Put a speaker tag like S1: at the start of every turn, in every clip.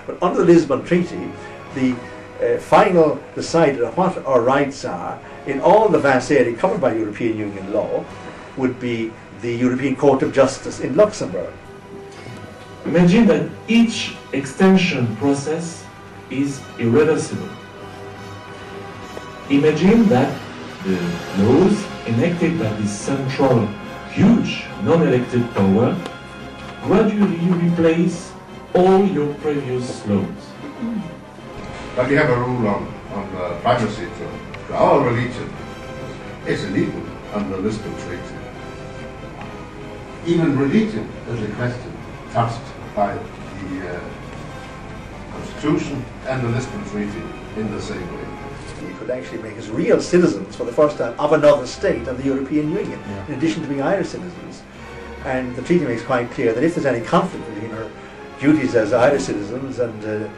S1: But under the Lisbon Treaty, the final decider of what our rights are in all the vast area covered by European Union law would be the European Court of Justice in Luxembourg.
S2: Imagine that each extension process is irreversible. Imagine that the laws enacted by this central, huge, non-elected power gradually replace all your previous laws.
S3: But we have a rule on privacy to our religion. It's illegal under the Lisbon Treaty. Even religion is a question touched by the Constitution and the Lisbon Treaty in the same way.
S1: We could actually make us real citizens for the first time of another state of the European Union, in addition to being Irish citizens. And the treaty makes quite clear that if there's any conflict between our duties as Irish citizens and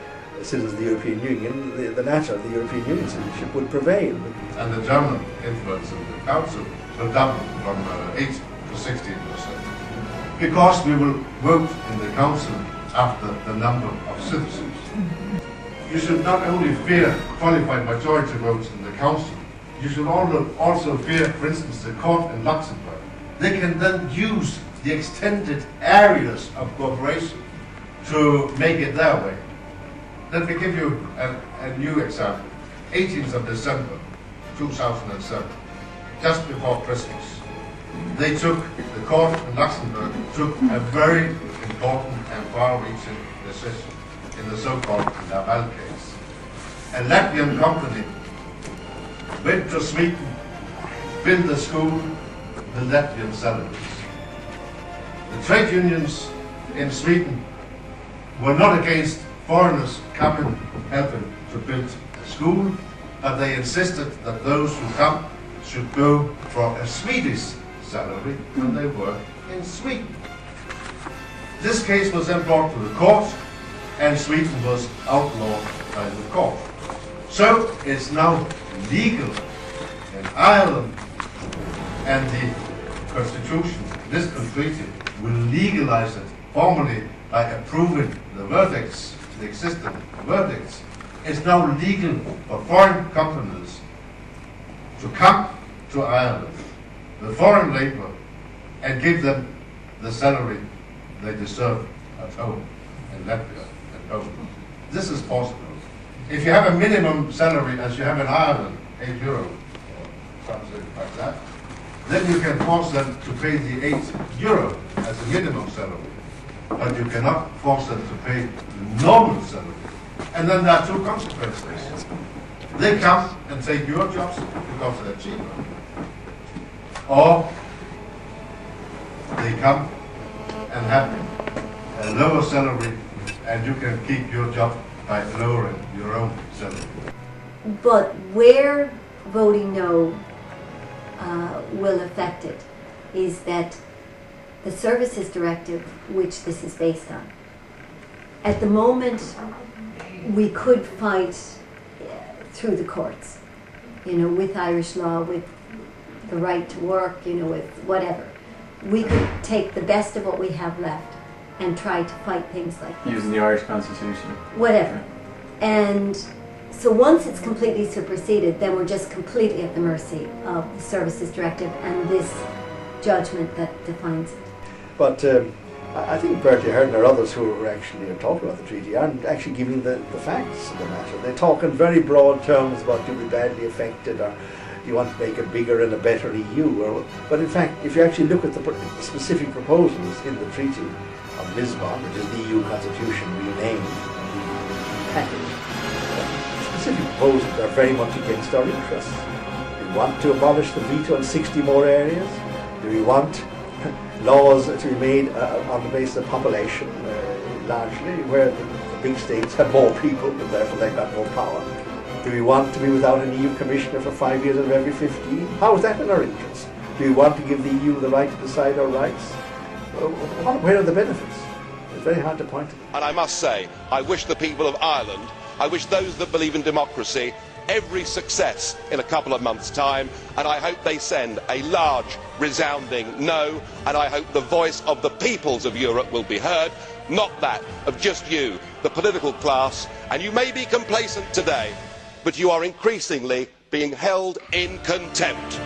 S1: citizens of the European Union, the latter, the European Union citizenship, would prevail.
S3: And the German influence in the Council will double from 8 to 16%. Because we will vote in the Council after the number of citizens. You should not only fear qualified majority votes in the Council, you should also fear, for instance, the court in Luxembourg. They can then use the extended areas of cooperation to make it their way. Let me give you a new example. 18th of December 2007, just before Christmas, the court in Luxembourg took a very important and far-reaching decision in the so-called Laval case. A Latvian company went to Sweden, built a school with Latvian salaries. The trade unions in Sweden were not against foreigners coming, helping to build a school, but they insisted that those who come should go for a Swedish salary when they work in Sweden. This case was then brought to the court, and Sweden was outlawed by the court. So it's now legal in Ireland, and the Constitution, this treaty, will legalize it formally by approving the verdicts, the existing verdicts. It's now legal for foreign companies to come to Ireland with foreign labor and give them the salary they deserve at home in Latvia at home. This is possible. If you have a minimum salary as you have in Ireland, €8 or something like that, then you can force them to pay the €8 as a minimum salary. But you cannot force them to pay the normal salary. And then there are two consequences. They come and take your jobs because they're cheaper. Or they come and have a lower salary, and you can keep your job by lowering your own salary.
S4: But where voting no will affect it is that the Services Directive, which this is based on, at the moment we could fight through the courts, with Irish law, with the right to work, with whatever. We could take the best of what we have left and try to fight things like that.
S5: Using the Irish Constitution.
S4: Whatever. And so once it's completely superseded, then we're just completely at the mercy of the Services Directive and this judgment that defines it.
S1: But I think Bertie Ahern or others who are actually talking about the treaty aren't actually giving the facts of the matter. They talk in very broad terms about you'll be badly affected, or you want to make a bigger and a better EU. But in fact, if you actually look at the specific proposals in the Treaty of Lisbon, which is the EU Constitution renamed, the package, specific proposals are very much against our interests. Do we want to abolish the veto in 60 more areas? Do we want laws to be made on the basis of population, largely, where the big states have more people and therefore they've got more power? Do we want to be without an EU Commissioner for 5 years out of every 15? How is that in our interest? Do we want to give the EU the right to decide our rights? Where are the benefits? It's very hard to point to.
S6: And I must say, I wish the people of Ireland, I wish those that believe in democracy, every success in a couple of months' time, and I hope they send a large, resounding no, and I hope the voice of the peoples of Europe will be heard, not that of just you, the the political class, and you may be complacent today, but you are increasingly being held in contempt.